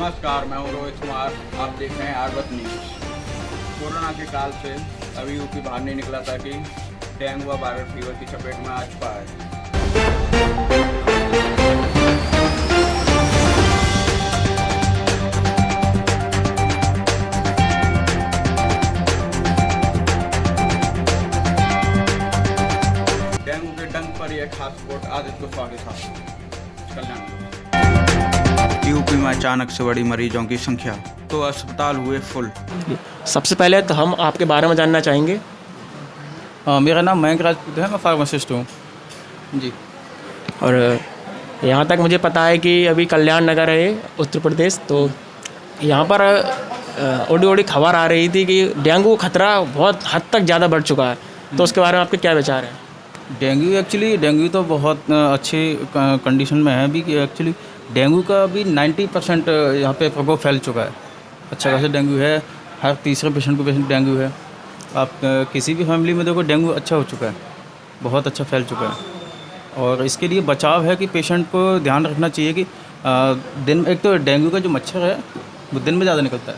नमस्कार, मैं हूं रोहित कुमार। आप देख रहे हैं आर्बत न्यूज़। कोरोना के काल से अभी यूपी बाहर नहीं निकला था कि डेंगू व वायरल फीवर की चपेट में आ चुका है। डेंगू के डंक पर यह खास रिपोर्ट आदित्य कुशवाहा के साथ कल्याण। यूपी में अचानक से बढ़ी मरीजों की संख्या, तो अस्पताल हुए फुल। सबसे पहले तो हम आपके बारे में जानना चाहेंगे। मेरा नाम मयंक राजपूत है, मैं फार्मासिस्ट हूँ जी। और यहाँ तक मुझे पता है कि अभी कल्याण नगर है उत्तर प्रदेश, तो यहाँ पर ओडी खबर आ रही थी कि डेंगू का खतरा बहुत हद तक ज़्यादा बढ़ चुका है, तो उसके बारे में आपके क्या विचार हैं? डेंगू तो बहुत अच्छी कंडीशन में है अभी कि एक्चुअली डेंगू का अभी 90% यहाँ पे प्रकोप फैल चुका है। अच्छा खासा डेंगू है, हर तीसरे पेशेंट को डेंगू है। आप किसी भी फैमिली में देखो डेंगू अच्छा हो चुका है, बहुत अच्छा फैल चुका है। और इसके लिए बचाव है कि पेशेंट को ध्यान रखना चाहिए कि दिन एक तो डेंगू का जो मच्छर है वो दिन में ज़्यादा निकलता है,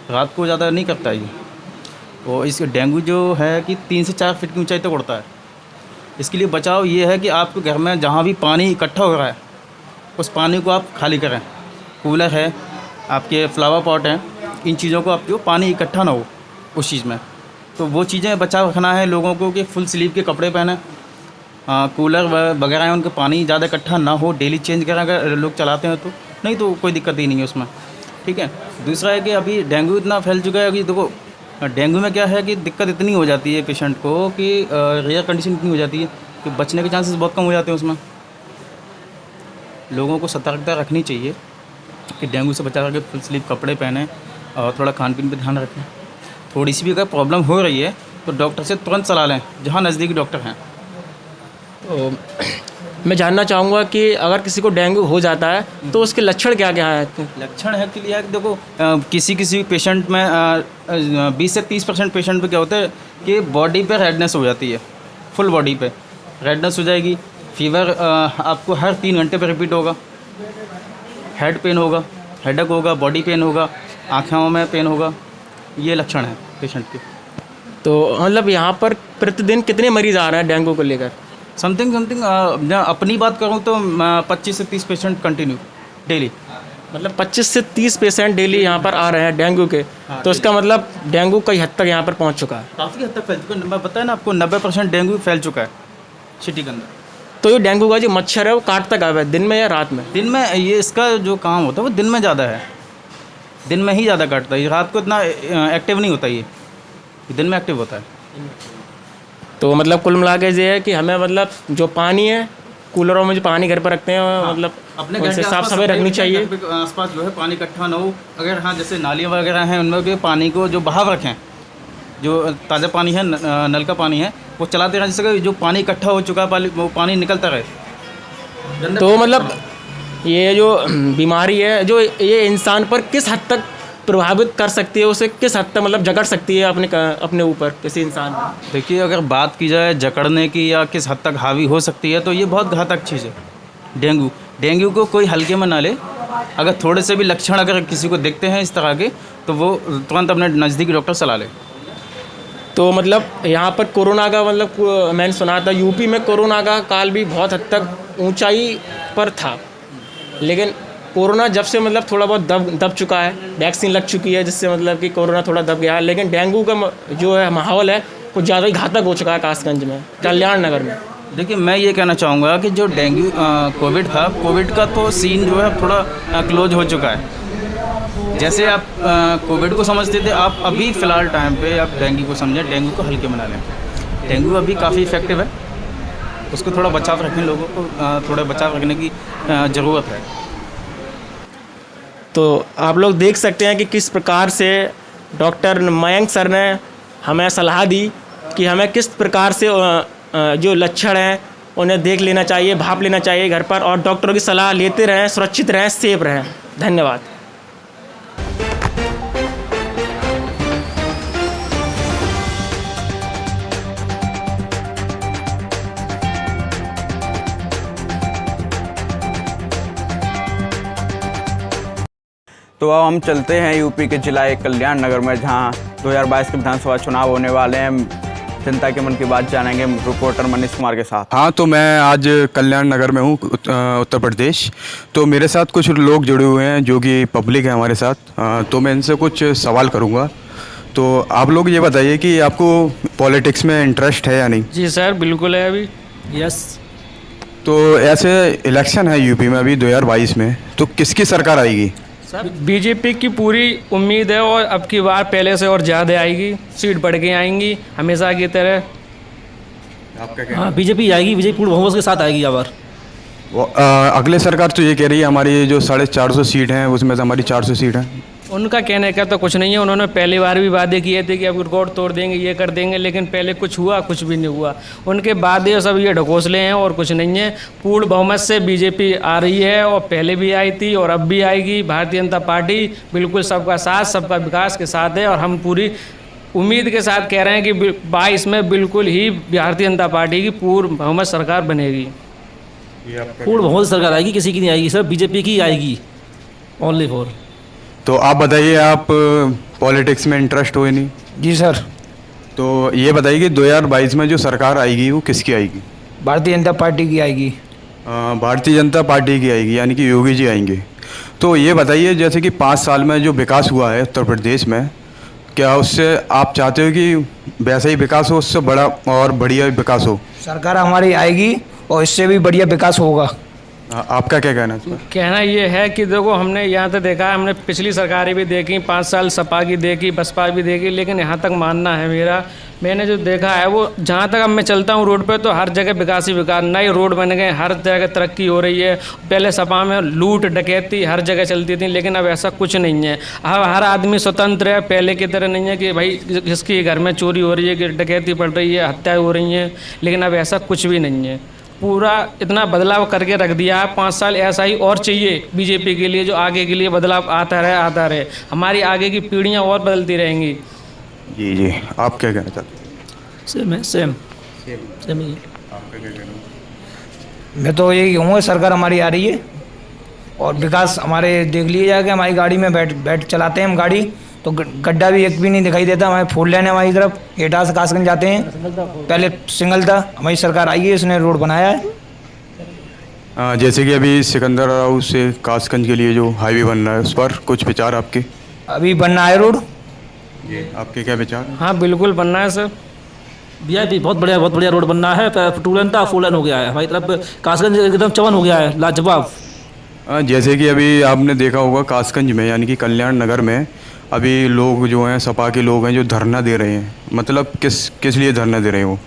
रात को ज़्यादा नहीं करता है ये। और इस डेंगू जो है कि 3 से 4 फीट की ऊंचाई तक उड़ता है। इसके लिए बचाव ये है कि आपके घर में जहाँ भी पानी इकट्ठा हो रहा है उस पानी को आप खाली करें। कूलर है, आपके फ्लावर पॉट हैं, इन चीज़ों को आप जो पानी इकट्ठा ना हो उस चीज़ में, तो वो चीज़ें बचाव रखना है लोगों को कि फुल स्लीव के कपड़े पहने। कूलर वगैरह हैं उनके पानी ज़्यादा इकट्ठा ना हो, डेली चेंज करें अगर लोग चलाते हैं तो, नहीं तो कोई दिक्कत ही नहीं है उसमें। ठीक है। दूसरा है कि अभी डेंगू इतना फैल चुका है कि देखो डेंगू में क्या है कि दिक्कत इतनी हो जाती है पेशेंट को कि रेयर कंडीशन इतनी हो जाती है कि बचने के चांसेस बहुत कम हो जाते हैं उसमें। लोगों को सतर्कता रखनी चाहिए कि डेंगू से बचा करके फुल स्लीव कपड़े पहने और थोड़ा खान पीन पे ध्यान रखें। थोड़ी सी भी अगर प्रॉब्लम हो रही है तो डॉक्टर से तुरंत सलाह लें, जहाँ नज़दीकी डॉक्टर हैं। तो मैं जानना चाहूँगा कि अगर किसी को डेंगू हो जाता है तो उसके लक्षण क्या क्या है? लक्षण है कि देखो किसी पेशेंट में 20 से 30% पेशेंट पे क्या होता है कि बॉडी पे रेडनेस हो जाती है, फुल बॉडी पे रेडनेस हो जाएगी। फीवर आपको हर 3 घंटे पे रिपीट होगा। हेड पेन होगा, हेडेक होगा, बॉडी पेन होगा, आँखों में पेन होगा। ये लक्षण है पेशेंट के। तो मतलब यहाँ पर प्रतिदिन कितने मरीज़ आ रहे हैं डेंगू को लेकर? समथिंग अपनी बात करूँ तो 25 से 30 पेशेंट कंटिन्यू डेली। मतलब 25 से 30 पेशेंट डेली यहाँ पर आ रहे हैं डेंगू के। तो इसका मतलब डेंगू कई हद तक यहाँ पर पहुँच चुका है, काफ़ी हद तक फैल चुका है। मैं बताया ना आपको 90% डेंगू फैल चुका है सिटी के अंदर। तो ये डेंगू का जो मच्छर है वो काटता कब है, दिन में या रात में? दिन में ये इसका जो काम होता है वो दिन में ज़्यादा है, दिन में ही ज़्यादा काटता है। रात को इतना एक्टिव नहीं होता, ये दिन में एक्टिव होता है। तो मतलब कुल मिला के ये है कि हमें मतलब जो पानी है, कूलरों में जो पानी घर पर रखते हैं मतलब अपने घर के साफ सफाई रखनी चाहिए। आसपास जो है पानी इकट्ठा ना हो। अगर हाँ जैसे नालियाँ वगैरह हैं उनमें भी पानी को जो बहाव रखें, जो ताज़ा पानी है नल का पानी है वो चलाते रहें, जिससे जो पानी इकट्ठा हो चुका है वो पानी निकलता रहे। तो मतलब ये जो बीमारी है जो ये इंसान पर किस हद तक प्रभावित कर सकती है, उसे किस हद तक मतलब जकड़ सकती है अपने ऊपर किसी इंसान को? देखिए अगर बात की जाए जकड़ने की या किस हद तक हावी हो सकती है तो ये बहुत घातक चीज़ है। डेंगू को कोई हल्के में ना ले। अगर थोड़े से भी लक्षण अगर किसी को दिखते हैं इस तरह के तो वो तुरंत अपने नज़दीकी डॉक्टर सलाह ले। तो मतलब यहाँ पर कोरोना का मतलब मैंने सुना था यूपी में कोरोना का काल भी बहुत हद तक ऊंचाई पर था, लेकिन कोरोना जब से मतलब थोड़ा बहुत दब चुका है, वैक्सीन लग चुकी है जिससे मतलब कि कोरोना थोड़ा दब गया है, लेकिन डेंगू का जो है माहौल है वो ज़्यादा ही घातक हो चुका है कासगंज में, कल्याण नगर में। देखिए मैं ये कहना चाहूँगा कि जो डेंगू कोविड था, कोविड का तो सीन जो है थोड़ा क्लोज हो चुका है। जैसे आप कोविड को समझते थे, आप अभी फ़िलहाल टाइम पे आप डेंगू को समझें, डेंगू को हल्के में ना लें। डेंगू अभी काफ़ी इफेक्टिव है, उसको थोड़ा बचाव रखें, लोगों को थोड़ा बचाव रखने की ज़रूरत है। तो आप लोग देख सकते हैं कि किस प्रकार से डॉक्टर मयंक सर ने हमें सलाह दी कि हमें किस प्रकार से जो लक्षण हैं उन्हें देख लेना चाहिए, भाप लेना चाहिए घर पर, और डॉक्टरों की सलाह लेते रहें, सुरक्षित रहें, सेफ रहें। धन्यवाद। तो अब हम चलते हैं यूपी के जिला कल्याण नगर में, जहां 2022 के विधानसभा चुनाव होने वाले हैं। जनता के मन की बात जानेंगे रिपोर्टर मनीष कुमार के साथ। हाँ, तो मैं आज कल्याण नगर में हूँ, उत्तर प्रदेश। तो मेरे साथ कुछ लोग जुड़े हुए हैं जो कि पब्लिक है हमारे साथ। तो मैं इनसे कुछ सवाल करूँगा। तो आप लोग ये बताइए कि आपको पॉलिटिक्स में इंटरेस्ट है या नहीं? जी सर, बिल्कुल है अभी। यस। तो ऐसे इलेक्शन है यूपी में अभी 2022 में, तो किसकी सरकार आएगी? सर बीजेपी की पूरी उम्मीद है, और अब की बार पहले से और ज़्यादा आएगी, सीट बढ़ के आएंगी हमेशा की तरह। आपका क्या? हाँ, बीजेपी आएगी, बीजेपी पूर्ण बहुमत के साथ आएगी यहाँ पर। अगले सरकार तो ये कह रही है हमारी जो 450 सीट हैं उसमें से हमारी 400 सीट हैं। उनका कहने का तो कुछ नहीं है। उन्होंने पहली बार भी वादे किए थे कि अब रिकॉर्ड तोड़ देंगे, ये कर देंगे, लेकिन पहले कुछ हुआ, कुछ भी नहीं हुआ। उनके वादे सब ये ढकोसले हैं और कुछ नहीं है। पूर्ण बहुमत से बीजेपी आ रही है, और पहले भी आई थी और अब भी आएगी। भारतीय जनता पार्टी बिल्कुल सबका साथ, सबका विकास के साथ है, और हम पूरी उम्मीद के साथ कह रहे हैं कि 22 में बिल्कुल ही भारतीय जनता पार्टी की पूर्ण बहुमत सरकार बनेगी। पूर्ण बहुमत सरकार आएगी, किसी की नहीं आएगी सर, बीजेपी की आएगी, ओनली फॉर। तो आप बताइए, आप पॉलिटिक्स में इंटरेस्ट हो या नहीं? जी सर। तो ये बताइए कि 2022 में जो सरकार आएगी वो किसकी आएगी? भारतीय जनता पार्टी की आएगी। भारतीय जनता पार्टी की आएगी, यानी कि योगी जी आएंगे। तो ये बताइए, जैसे कि 5 साल में जो विकास हुआ है उत्तर प्रदेश में, क्या उससे आप चाहते हो कि वैसा ही विकास हो, उससे बड़ा और बढ़िया विकास हो? सरकार हमारी आएगी और इससे भी बढ़िया विकास होगा। आपका क्या कहना है इस पर? कहना ये है कि देखो, हमने यहाँ तक देखा है, हमने पिछली सरकारें भी देखी, 5 साल सपा की देखी, बसपा भी देखी, लेकिन यहाँ तक मानना है मेरा, मैंने जो देखा है वो, जहाँ तक अब मैं चलता हूँ रोड पे, तो हर जगह विकास ही विकास, नए रोड बन गए, हर जगह तरक्की हो रही है। पहले सपा में लूट डकैती हर जगह चलती थी, लेकिन अब ऐसा कुछ नहीं है। अब हर आदमी स्वतंत्र है, पहले की तरह नहीं है कि भाई जिसकी घर में चोरी हो रही है, कि डकैती पड़ रही है, हत्याएँ हो रही हैं, लेकिन अब ऐसा कुछ भी नहीं है। पूरा इतना बदलाव करके रख दिया है। 5 साल ऐसा ही और चाहिए बीजेपी के लिए, जो आगे के लिए बदलाव आता रहे। हमारी आगे की पीढ़ियां और बदलती रहेंगी। जी जी, आप क्या कहना चाहते हैं? सेम है, सेम ही है। आपका क्या कहना है? मैं तो यही कहूँगा, सरकार हमारी आ रही है और विकास हमारे देख लिए जाएगा। हमारी गाड़ी में बैठ चलाते हैं हम गाड़ी, तो गड्ढा भी एक भी नहीं दिखाई देता। हमारे 4 लेन है हमारी तरफ, एटा से कासगंज जाते हैं, पहले सिंगल था। हमारी सरकार आई है, इसने रोड बनाया है। जैसे कि अभी सिकंदर हाउस से कासगंज के लिए जो हाईवे बन रहा है, उस पर कुछ विचार आपके? अभी बनना है रोड। जी, आपके क्या विचार? हाँ, बिल्कुल बनना है सर। वीआईपी बहुत बढ़िया रोड बनना है। 2 लेन था, 4 लेन हो गया है हमारी तरफ। कासगंज एकदम चमन हो गया है, लाजवाब। जैसे कि अभी आपने देखा होगा कासगंज में, यानी कि कल्याण नगर में, अभी लोग जो हैं, सपा के लोग हैं जो धरना दे रहे हैं। मतलब किस लिए धरना दे रहे हैं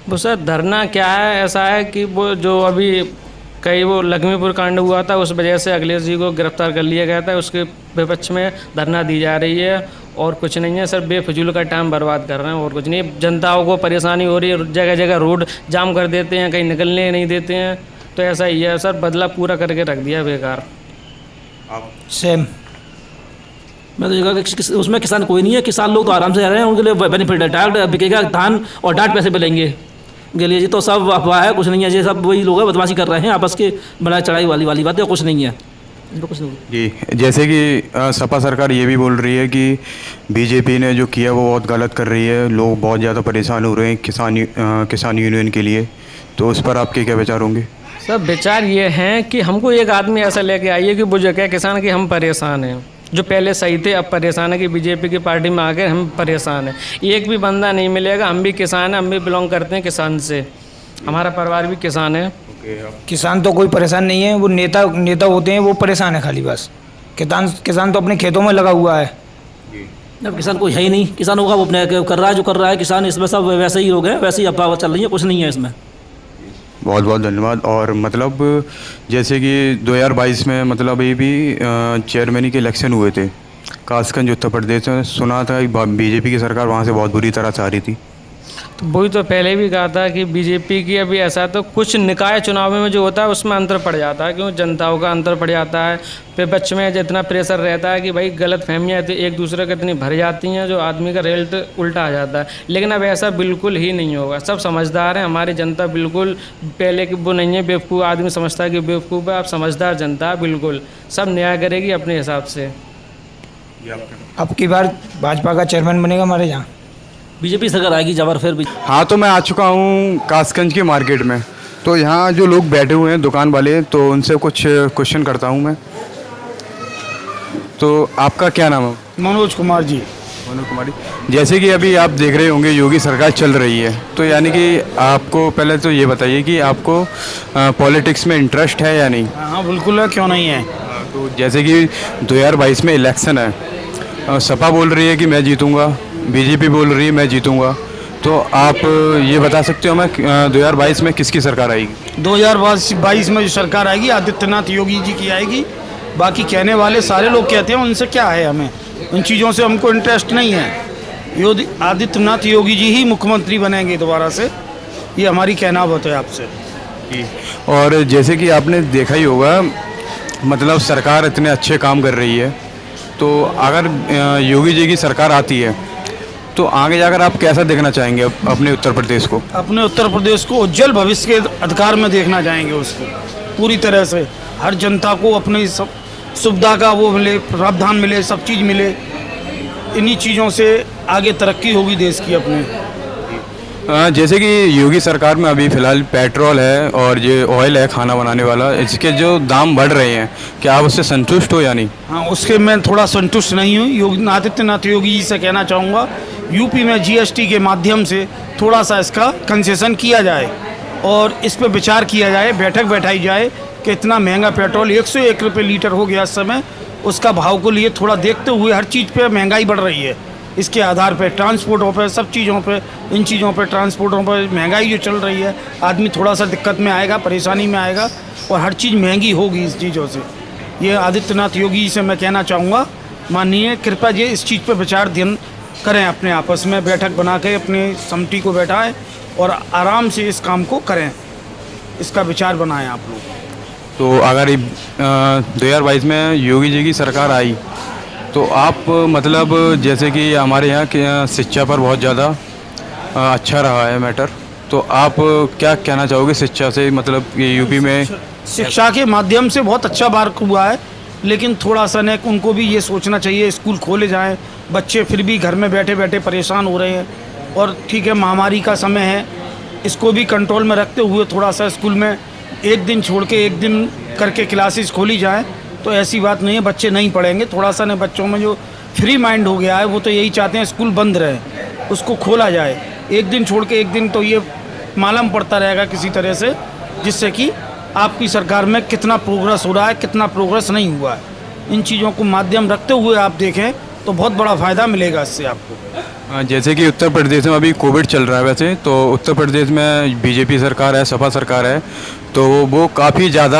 वो सर, धरना क्या है, ऐसा है कि वो जो अभी कई वो लक्ष्मीपुर कांड हुआ था, उस वजह से अखिलेश जी को गिरफ्तार कर लिया गया था, उसके विपक्ष में धरना दी जा रही है। और कुछ नहीं है सर, बेफजूल का टाइम बर्बाद कर रहे हैं, और कुछ नहीं। जनताओं को परेशानी हो रही है, जगह जगह रोड जाम कर देते हैं, कहीं निकलने नहीं देते हैं। तो ऐसा ही है सर, बदला पूरा करके रख दिया बेकार। सेम। मैं तो ये कहूँगा कि उसमें किसान कोई नहीं है, किसान लोग तो आराम से रह रहे हैं, उनके लिए बेनिफिट है। डायरेक्ट बिकेगा धान और डायरेक्ट पैसे मिलेंगे उनके लिए। जी तो सब अफवाह है, कुछ नहीं है। ये सब वही लोग हैं, बदमाशी कर रहे हैं आपस के, बनाए चढ़ाई वाली बात है, कुछ नहीं है। कुछ नहीं। जी, जैसे कि सपा सरकार ये भी बोल रही है कि बीजेपी ने जो किया वो बहुत गलत कर रही है, लोग बहुत ज़्यादा परेशान हो रहे हैं किसान यूनियन के लिए। तो उस पर आपके क्या विचार होंगे? सर विचार ये हैं कि हमको एक आदमी ऐसा लेके आइए कि वो जो कहे किसान कि हम परेशान हैं, जो पहले सही थे अब परेशान है, कि बीजेपी की पार्टी में आकर हम परेशान हैं। एक भी बंदा नहीं मिलेगा। हम भी किसान हैं, हम भी बिलोंग करते हैं किसान से, हमारा परिवार भी किसान है। किसान तो कोई परेशान नहीं है, वो नेता होते हैं, वो परेशान है खाली बस। किसान तो अपने खेतों में लगा हुआ है। अब किसान कोई है ही नहीं, किसान होगा वो अपने कर रहा है जो कर रहा है। किसान इसमें सब वैसे ही लोग हैं, वैसे ही अफवाह चल रही है, कुछ नहीं है इसमें। बहुत बहुत धन्यवाद। और मतलब जैसे कि 2022 में मतलब अभी भी चेयरमैन के इलेक्शन हुए थे कासगंज उत्तर प्रदेश में, सुना था बीजेपी की सरकार वहाँ से बहुत बुरी तरह से आ रही थी। तो वही तो पहले भी कहा था कि बीजेपी की अभी ऐसा, तो कुछ निकाय चुनाव में जो होता है उसमें अंतर पड़ जाता है, क्यों जनताओं का अंतर पड़ जाता है। विपक्ष में जितना प्रेशर रहता है कि भाई गलत फहमियाँ एक दूसरे के इतनी भर जाती हैं, जो आदमी का रिजल्ट उल्टा आ जाता है। लेकिन अब ऐसा बिल्कुल ही नहीं होगा। सब समझदार हैं, हमारी जनता बिल्कुल पहले की वो नहीं है बेवकूफ़ आदमी समझता है कि बेवकूफ़ है। आप समझदार जनता बिल्कुल सब न्याय करेगी अपने हिसाब से। अब की बार भाजपा का चेयरमैन बनेगा हमारे यहाँ। बीजेपी सरकार आएगी जबर फिर भी। हाँ, तो मैं आ चुका हूँ कासगंज की मार्केट में। तो यहाँ जो लोग बैठे हुए हैं दुकान वाले, तो उनसे कुछ क्वेश्चन करता हूँ मैं। तो आपका क्या नाम है? मनोज कुमार जी। मनोज कुमारी। जैसे कि अभी आप देख रहे होंगे योगी सरकार चल रही है, तो यानी कि आपको पहले तो ये बताइए कि आपको पॉलिटिक्स में इंटरेस्ट है या नहीं? हाँ बिल्कुल है, क्यों नहीं है। तो जैसे कि 2022 में इलेक्शन है, सपा बोल रही है कि मैं जीतूंगा, बीजेपी बोल रही है मैं जीतूंगा, तो आप ये बता सकते हो मैं 2022 में किसकी सरकार आएगी? 2022 में जो सरकार आएगी आदित्यनाथ योगी जी की आएगी। बाकी कहने वाले सारे लोग कहते हैं, उनसे क्या है, हमें उन चीज़ों से हमको इंटरेस्ट नहीं है। आदित्यनाथ योगी जी ही मुख्यमंत्री बनेंगे दोबारा से, ये हमारी कहना होता है आपसे। और जैसे कि आपने देखा ही होगा, मतलब सरकार इतने अच्छे काम कर रही है, तो अगर योगी जी की सरकार आती है तो आगे जाकर आप कैसा देखना चाहेंगे अपने उत्तर प्रदेश को? अपने उत्तर प्रदेश को उज्जवल भविष्य के अधिकार में देखना चाहेंगे, उसको पूरी तरह से हर जनता को अपनी सब सुविधा का वो मिले, प्रावधान मिले, सब चीज़ मिले। इन्हीं चीज़ों से आगे तरक्की होगी देश की अपने। जैसे कि योगी सरकार में अभी फ़िलहाल पेट्रोल है और ये ऑयल है खाना बनाने वाला, इसके जो दाम बढ़ रहे हैं, क्या आप उससे संतुष्ट हो या नहीं? हाँ, उसके मैं थोड़ा संतुष्ट नहीं हूँ। योगी आदित्यनाथ योगी जी से कहना चाहूँगा, यूपी में जीएसटी के माध्यम से थोड़ा सा इसका कंसेशन किया जाए और इस पर विचार किया जाए, बैठक बैठाई जाए कि इतना महंगा पेट्रोल 101 रुपये लीटर हो गया इस समय, उसका भाव को लिए थोड़ा देखते हुए हर चीज़ पे महंगाई बढ़ रही है। इसके आधार पे ट्रांसपोर्टों पे, सब चीज़ों पे, इन चीज़ों पे, ट्रांसपोर्टों पे महंगाई जो चल रही है, आदमी थोड़ा सा दिक्कत में आएगा, परेशानी में आएगा और हर चीज़ महंगी होगी इस चीज़ों से। ये आदित्यनाथ योगी जी से मैं कहना चाहूँगा, माननीय कृपया जी इस चीज़ पर विचार ध्यान करें, अपने आपस में बैठक बना के अपनी समिति को बैठाएं और आराम से इस काम को करें, इसका विचार बनाएं आप लोग। तो अगर 2022 में योगी जी की सरकार आई तो आप मतलब जैसे कि हमारे यहाँ की शिक्षा पर बहुत ज़्यादा अच्छा रहा है मैटर, तो आप क्या कहना चाहोगे शिक्षा से? मतलब ये यूपी में शिक्षा के माध्यम से बहुत अच्छा मार्क हुआ है, लेकिन थोड़ा सा ने उनको भी ये सोचना चाहिए, स्कूल खोले जाएं, बच्चे फिर भी घर में बैठे बैठे परेशान हो रहे हैं। और ठीक है, महामारी का समय है, इसको भी कंट्रोल में रखते हुए थोड़ा सा स्कूल में एक दिन छोड़ के एक दिन करके क्लासेस खोली जाए, तो ऐसी बात नहीं है बच्चे नहीं पढ़ेंगे। थोड़ा सा ने बच्चों में जो फ्री माइंड हो गया है, वो तो यही चाहते हैं स्कूल बंद रहे, उसको खोला जाए। एक दिन छोड़ के एक दिन तो ये मालूम पड़ता रहेगा किसी तरह से, जिससे कि आपकी सरकार में कितना प्रोग्रेस हो रहा है, कितना प्रोग्रेस नहीं हुआ है। इन चीज़ों को माध्यम रखते हुए आप देखें तो बहुत बड़ा फ़ायदा मिलेगा इससे आपको। जैसे कि उत्तर प्रदेश में अभी कोविड चल रहा है, वैसे तो उत्तर प्रदेश में बीजेपी सरकार है, सपा सरकार है, तो वो काफ़ी ज़्यादा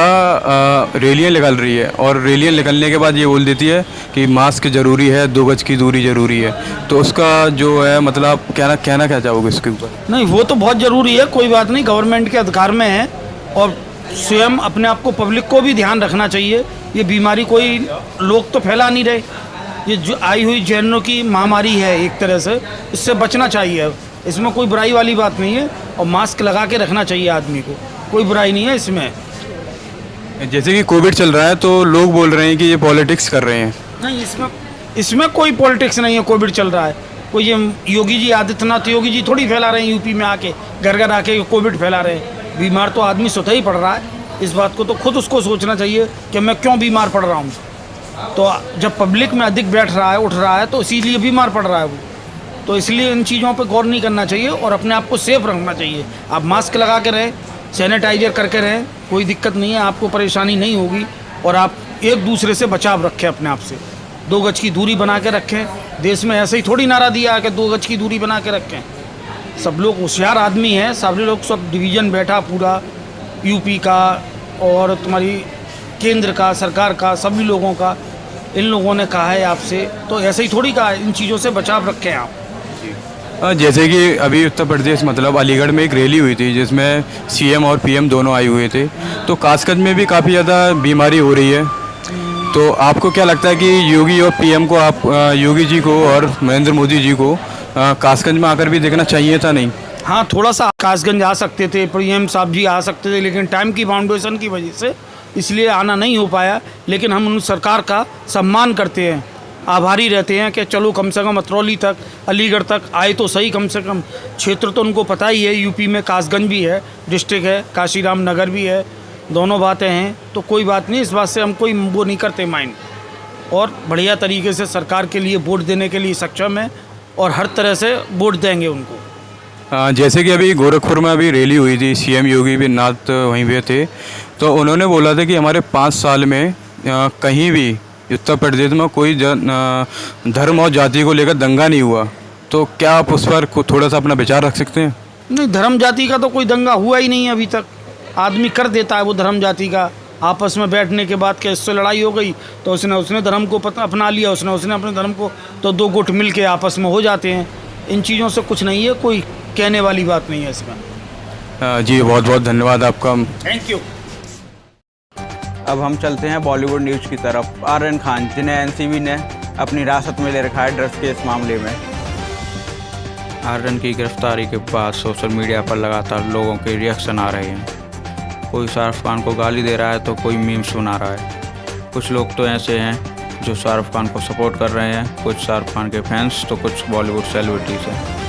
रैलियाँ निकाल रही है और रैलियाँ निकलने के बाद ये बोल देती है कि मास्क ज़रूरी है, 2 गज की दूरी ज़रूरी है। तो उसका जो है मतलब कहना क्या चाहोगे इसके ऊपर? नहीं, वो तो बहुत ज़रूरी है, कोई बात नहीं, गवर्नमेंट के अधिकार में है और स्वयं अपने आप को, पब्लिक को भी ध्यान रखना चाहिए। ये बीमारी कोई लोग तो फैला नहीं रहे, ये जो आई हुई जैनों की महामारी है एक तरह से, इससे बचना चाहिए, इसमें कोई बुराई वाली बात नहीं है। और मास्क लगा के रखना चाहिए आदमी को, कोई बुराई नहीं है इसमें। जैसे कि कोविड चल रहा है तो लोग बोल रहे हैं कि ये पॉलिटिक्स कर रहे हैं। नहीं, इसमें कोई पॉलिटिक्स नहीं है। कोविड चल रहा है, कोई ये योगी जी, आदित्यनाथ योगी जी थोड़ी फैला रहे हैं यूपी में आके, घर घर आके कोविड फैला रहे हैं। बीमार तो आदमी स्वतः ही पड़ रहा है, इस बात को तो खुद उसको सोचना चाहिए कि मैं क्यों बीमार पड़ रहा हूँ। तो जब पब्लिक में अधिक बैठ रहा है, उठ रहा है, तो इसीलिए बीमार पड़ रहा है वो। तो इसलिए इन चीज़ों पर गौर नहीं करना चाहिए और अपने आप को सेफ रखना चाहिए। आप मास्क लगा के रहें, सैनिटाइजर करके रहें, कोई दिक्कत नहीं है, आपको परेशानी नहीं होगी। और आप एक दूसरे से बचाव रखें, अपने आप से 2 गज की दूरी बना के रखें। देश में ऐसे ही थोड़ी नारा दिया है कि 2 गज की दूरी बना के रखें। सब लोग होशियार आदमी हैं, सभी लोग, सब डिवीज़न बैठा पूरा यूपी का और तुम्हारी केंद्र का, सरकार का, सभी लोगों का, इन लोगों ने कहा है आपसे, तो ऐसे ही थोड़ी कहा है। इन चीज़ों से बचाव रखें आप। जैसे कि अभी उत्तर प्रदेश मतलब अलीगढ़ में एक रैली हुई थी जिसमें सीएम और पीएम दोनों आए हुए थे, तो कासगंज में भी काफ़ी ज़्यादा बीमारी हो रही है। तो आपको क्या लगता है कि योगी और पीएम को, आप योगी जी को और नरेंद्र मोदी जी को कासगंज में आकर भी देखना चाहिए था? नहीं, हाँ, थोड़ा सा कासगंज आ सकते थे, पीएम साहब जी आ सकते थे, लेकिन टाइम की बाउंडेशन की वजह से इसलिए आना नहीं हो पाया। लेकिन हम उन सरकार का सम्मान करते हैं आभारी रहते हैं कि चलो कम से कम अतरौली तक, अलीगढ़ तक आए तो सही। कम से कम क्षेत्र तो उनको पता ही है, यूपी में कासगंज भी है डिस्ट्रिक्ट है, काशीराम नगर भी है, दोनों बातें हैं। तो कोई बात नहीं, इस बात से हम कोई वो नहीं करते माइंड, और बढ़िया तरीके से सरकार के लिए वोट देने के लिए सक्षम है और हर तरह से वोट देंगे उनको। जैसे कि अभी गोरखपुर में अभी रैली हुई थी, सीएम योगी आदित्यनाथ वहीं पे थे, तो उन्होंने बोला था कि हमारे 5 साल में कहीं भी उत्तर प्रदेश में कोई धर्म और जाति को लेकर दंगा नहीं हुआ। तो क्या आप उस पर थोड़ा सा अपना विचार रख सकते हैं? नहीं, धर्म जाति का तो कोई दंगा हुआ ही नहीं है अभी तक। आदमी कर देता है वो धर्म जाति का, आपस में बैठने के बाद कि इससे लड़ाई हो गई तो उसने धर्म को अपना लिया, उसने अपने धर्म को, तो 2 गुट मिल के आपस में हो जाते हैं। इन चीज़ों से कुछ नहीं है, कोई कहने वाली बात नहीं है इसमें। जी बहुत बहुत धन्यवाद आपका। Thank you. अब हम चलते हैं बॉलीवुड न्यूज़ की तरफ। आर्यन खान, जिन्हें एनसीबी ने अपनी हिरासत में ले रखा है ड्रग्स के इस मामले में। आर्यन की गिरफ्तारी के बाद सोशल मीडिया पर लगातार लोगों के रिएक्शन आ रहे हैं। कोई शाहरुख खान को गाली दे रहा है तो कोई मीम्स बना रहा है। कुछ लोग तो ऐसे हैं जो शाहरुख खान को सपोर्ट कर रहे हैं, कुछ शाहरुख खान के फैंस तो कुछ बॉलीवुड सेलिब्रिटीज़ हैं।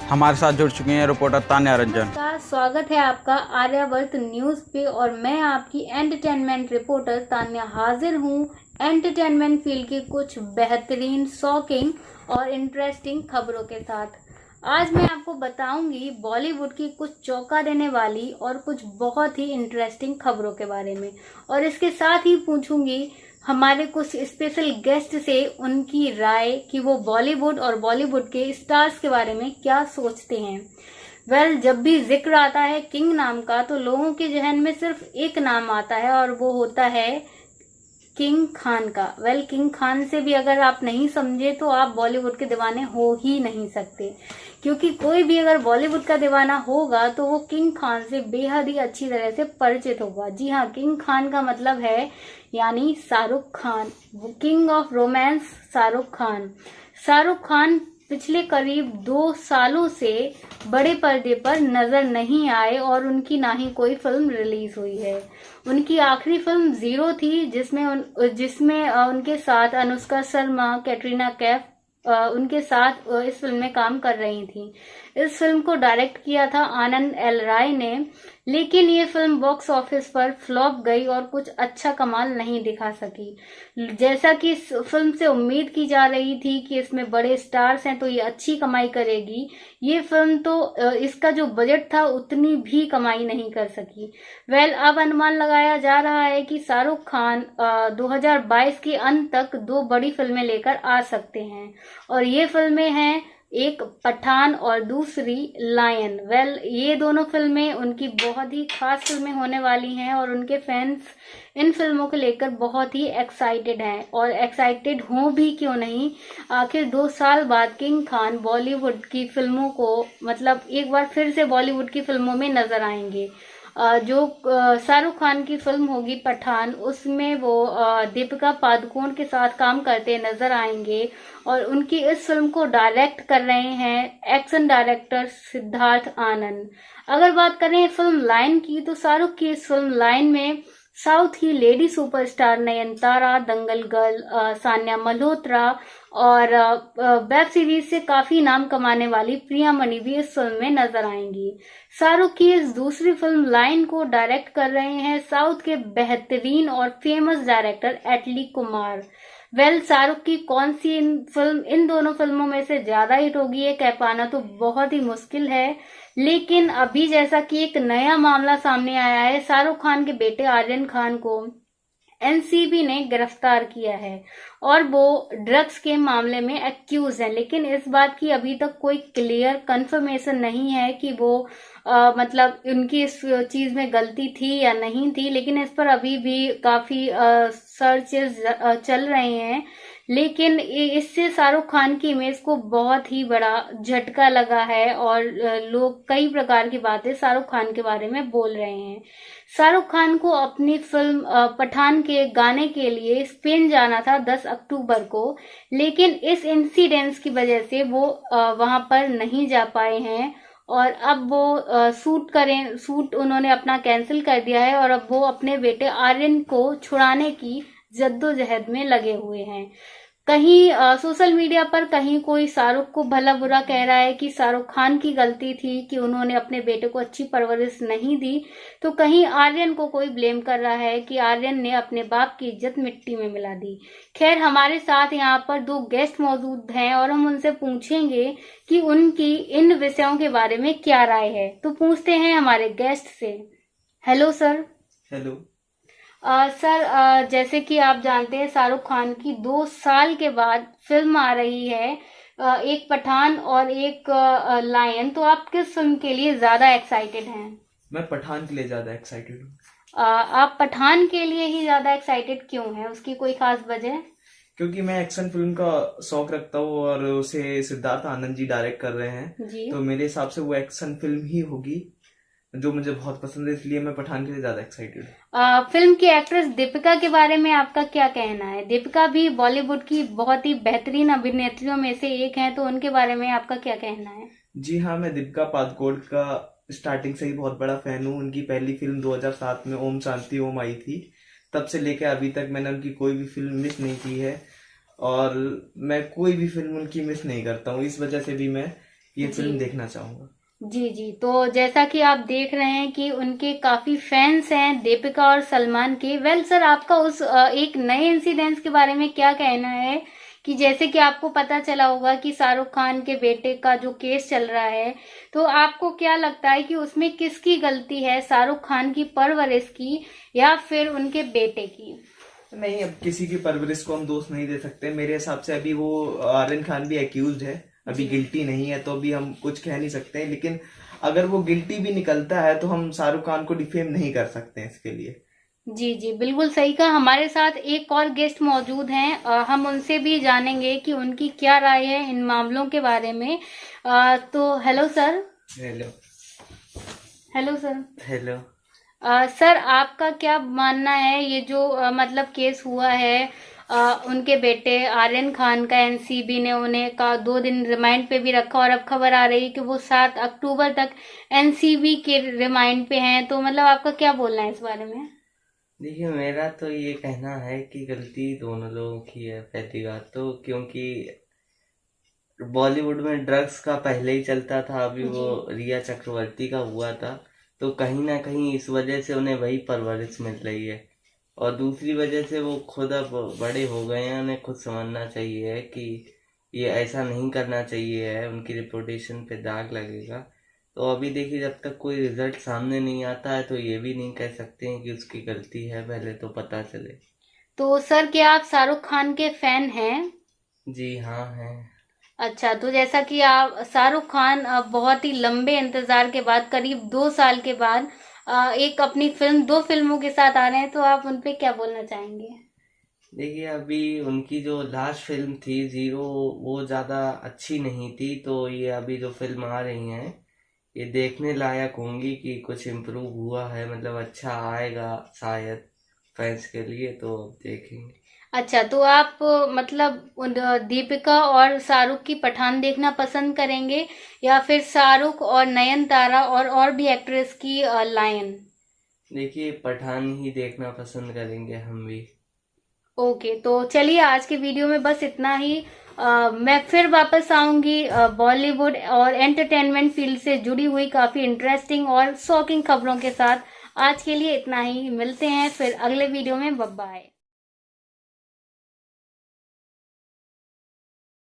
हमारे साथ जुड़ चुकी हैं रिपोर्टर तान्या रंजन। स्वागत है आपका आर्यावर्त न्यूज पे और मैं आपकी एंटरटेनमेंट रिपोर्टर तान्या हाजिर हूँ एंटरटेनमेंट फील्ड की कुछ बेहतरीन, शॉकिंग और इंटरेस्टिंग खबरों के साथ। आज मैं आपको बताऊंगी बॉलीवुड की कुछ चौंका देने वाली और कुछ बहुत ही इंटरेस्टिंग खबरों के बारे में, और इसके साथ ही पूछूंगी हमारे कुछ स्पेशल गेस्ट से उनकी राय कि वो बॉलीवुड और बॉलीवुड के स्टार्स के बारे में क्या सोचते हैं। जब भी जिक्र आता है किंग नाम का तो लोगों के जहन में सिर्फ एक नाम आता है और वो होता है किंग खान का। किंग खान से भी अगर आप नहीं समझे तो आप बॉलीवुड के दीवाने हो ही नहीं सकते, क्योंकि कोई भी अगर बॉलीवुड का दीवाना होगा तो वो किंग खान से बेहद ही अच्छी तरह से परिचित होगा। जी हाँ, किंग खान का मतलब है यानी Shahrukh Khan, king of romance Shahrukh Khan. Shahrukh Khan पिछले करीब 2 सालों से बड़े पर्दे पर नजर नहीं आए और उनकी ना ही कोई फिल्म रिलीज हुई है। उनकी आखिरी फिल्म जीरो थी जिसमें उनके साथ अनुष्का शर्मा, कैटरीना कैफ उनके साथ इस फिल्म में काम कर रही थी। इस फिल्म को डायरेक्ट किया था आनंद एल राय ने, लेकिन ये फिल्म बॉक्स ऑफिस पर फ्लॉप गई और कुछ अच्छा कमाल नहीं दिखा सकी। जैसा कि इस फिल्म से उम्मीद की जा रही थी कि इसमें बड़े स्टार्स हैं तो ये अच्छी कमाई करेगी, ये फिल्म तो इसका जो बजट था उतनी भी कमाई नहीं कर सकी। अब अनुमान लगाया जा रहा है कि शाहरुख खान 2022 के अंत तक 2 बड़ी फिल्में लेकर आ सकते हैं, और ये फिल्में हैं एक पठान और दूसरी लायन। ये दोनों फिल्में उनकी बहुत ही खास फिल्में होने वाली हैं और उनके फैंस इन फिल्मों को लेकर बहुत ही एक्साइटेड हैं, और एक्साइटेड हों भी क्यों नहीं, आखिर 2 साल बाद किंग खान बॉलीवुड की फिल्मों को एक बार फिर से बॉलीवुड की फिल्मों में नजर आएंगे। जो शाहरुख खान की फिल्म होगी पठान, उसमें वो दीपिका पादुकोण के साथ काम करते नजर आएंगे, और उनकी इस फिल्म को डायरेक्ट कर रहे हैं एक्शन डायरेक्टर सिद्धार्थ आनंद। अगर बात करें फिल्म लायन की तो शाहरुख की इस फिल्म लायन में साउथ की लेडी सुपरस्टार नयनतारा, दंगल गर्ल सान्या मल्होत्रा और वेब सीरीज से काफी नाम कमाने वाली प्रिया मणि भी इस फिल्म में नजर आएंगी। शाहरुख की इस दूसरी फिल्म लायन को डायरेक्ट कर रहे हैं साउथ के बेहतरीन और फेमस डायरेक्टर एटली कुमार। शाहरुख की कौन सी फिल्म इन दोनों फिल्मों में से ज्यादा हिट होगी ये कह पाना तो बहुत ही मुश्किल है, लेकिन अभी जैसा कि एक नया मामला सामने आया है, शाहरुख खान के बेटे आर्यन खान को एनसीबी ने गिरफ्तार किया है और वो ड्रग्स के मामले में एक्यूज है, लेकिन इस बात की अभी तक कोई क्लियर कंफर्मेशन नहीं है कि वो उनकी इस चीज में गलती थी या नहीं थी, लेकिन इस पर अभी भी काफी सर्चेस चल रहे हैं। लेकिन इससे शाहरुख खान की इमेज को बहुत ही बड़ा झटका लगा है और लोग कई प्रकार की बातें शाहरुख खान के बारे में बोल रहे हैं। शाहरुख खान को अपनी फिल्म पठान के गाने के लिए स्पेन जाना था 10 अक्टूबर को, लेकिन इस इंसिडेंस की वजह से वो वहां पर नहीं जा पाए हैं और अब वो शूट उन्होंने अपना कैंसिल कर दिया है और अब वो अपने बेटे आर्यन को छुड़ाने की जद्दोजहद में लगे हुए हैं। कहीं सोशल मीडिया पर कहीं कोई शाहरुख को भला बुरा कह रहा है कि शाहरुख खान की गलती थी कि उन्होंने अपने बेटे को अच्छी परवरिश नहीं दी, तो कहीं आर्यन को कोई ब्लेम कर रहा है कि आर्यन ने अपने बाप की इज्जत मिट्टी में मिला दी। खैर, हमारे साथ यहाँ पर 2 गेस्ट मौजूद हैं और हम उनसे पूछेंगे कि उनकी इन विषयों के बारे में क्या राय है। तो पूछते हैं हमारे गेस्ट से। Hello sir. हेलो सर, जैसे कि आप जानते हैं शाहरुख खान की 2 साल के बाद फिल्म आ रही है, एक पठान और एक लायन, तो आप किस फिल्म के लिए ज्यादा एक्साइटेड हैं? मैं पठान के लिए ज़्यादा एक्साइटेड हूँ। आप पठान के लिए ही ज्यादा एक्साइटेड क्यों हैं? उसकी कोई खास वजह? क्योंकि मैं एक्शन फिल्म का शौक रखता हूँ और उसे सिद्धार्थ आनंद जी डायरेक्ट कर रहे हैं जी। तो मेरे हिसाब से वो एक्शन फिल्म ही होगी जो मुझे बहुत पसंद है, इसलिए मैं पठान के लिए ज्यादा एक्साइटेड हूँ। फिल्म की एक्ट्रेस दीपिका के बारे में आपका क्या कहना है? दीपिका भी बॉलीवुड की बहुत ही बेहतरीन अभिनेत्रियों में से एक हैं, तो उनके बारे में आपका क्या कहना है? जी हाँ, मैं दीपिका पादुकोण का स्टार्टिंग से ही बहुत बड़ा फैन हूँ। उनकी पहली फिल्म 2007 में ओम शांति ओम आई थी, तब से लेकर अभी तक मैंने उनकी कोई भी फिल्म मिस नहीं की है और मैं कोई भी फिल्म उनकी मिस नहीं करता हूँ। इस वजह से भी मैं ये फिल्म देखना चाहूँगा। जी जी, तो जैसा कि आप देख रहे हैं कि उनके काफी फैंस हैं दीपिका और सलमान के। वेल सर, आपका उस एक नए इंसिडेंस के बारे में क्या कहना है कि जैसे कि आपको पता चला होगा कि शाहरुख खान के बेटे का जो केस चल रहा है, तो आपको क्या लगता है कि उसमें किसकी गलती है, शाहरुख खान की परवरिश की या फिर उनके बेटे की? नहीं, अब किसी की परवरिश को हम दोष नहीं दे सकते। मेरे हिसाब से अभी वो आर्यन खान भी एक्यूज्ड है, अभी गिल्टी नहीं है, तो अभी हम कुछ कह नहीं सकते। लेकिन अगर वो गिल्टी भी निकलता है तो हम शाहरुख खान को डिफेम नहीं कर सकते हैं इसके लिए। जी जी, बिल्कुल सही कहा। हमारे साथ एक और गेस्ट मौजूद हैं, हम उनसे भी जानेंगे कि उनकी क्या राय है इन मामलों के बारे में। तो hello sir. Hello. Hello sir. Hello. Sir, आपका क्या मानना है ये जो मतलब केस हुआ है उनके बेटे आर्यन खान का? एनसीबी ने उन्हें 2 दिन रिमांड पे भी रखा और अब खबर आ रही है कि वो 7 अक्टूबर तक एनसीबी के रिमांड पे हैं, तो मतलब आपका क्या बोलना है इस बारे में? देखिए, मेरा तो ये कहना है कि गलती दोनों लोगों की है। पहली बात तो क्योंकि बॉलीवुड में ड्रग्स का पहले ही चलता था, अभी वो रिया चक्रवर्ती का हुआ था, तो कहीं ना कहीं इस वजह से उन्हें वही परवरिश मिल रही है। और दूसरी वजह से वो खुद अब बड़े हो गए हैं, उन्हें खुद समझना चाहिए कि ये ऐसा नहीं करना चाहिए है, उनकी रिपुटेशन पे दाग लगेगा। तो अभी देखिए, जब तक कोई रिजल्ट सामने नहीं आता है तो ये भी नहीं कह सकते हैं कि उसकी गलती है, पहले तो पता चले। तो सर, क्या आप शाहरुख खान के फैन हैं? जी हाँ, हैं। अच्छा, तो जैसा कि आप शाहरुख खान बहुत ही लंबे इंतजार के बाद, करीब 2 साल के बाद एक अपनी फिल्म 2 फिल्मों के साथ आ रहे हैं, तो आप उन पे क्या बोलना चाहेंगे? देखिए, अभी उनकी जो लास्ट फिल्म थी जीरो, वो ज़्यादा अच्छी नहीं थी, तो ये अभी जो फिल्म आ रही हैं ये देखने लायक होंगी कि कुछ इम्प्रूव हुआ है, मतलब अच्छा आएगा शायद फैंस के लिए, तो देखेंगे। अच्छा, तो आप मतलब दीपिका और शाहरुख की पठान देखना पसंद करेंगे या फिर शाहरुख और नयनतारा और भी एक्ट्रेस की लायन? देखिए, पठान ही देखना पसंद करेंगे हम भी। ओके, तो चलिए आज के वीडियो में बस इतना ही। मैं फिर वापस आऊंगी बॉलीवुड और एंटरटेनमेंट फील्ड से जुड़ी हुई काफी इंटरेस्टिंग और शॉकिंग खबरों के साथ। आज के लिए इतना ही, मिलते हैं फिर अगले वीडियो में। Bye bye.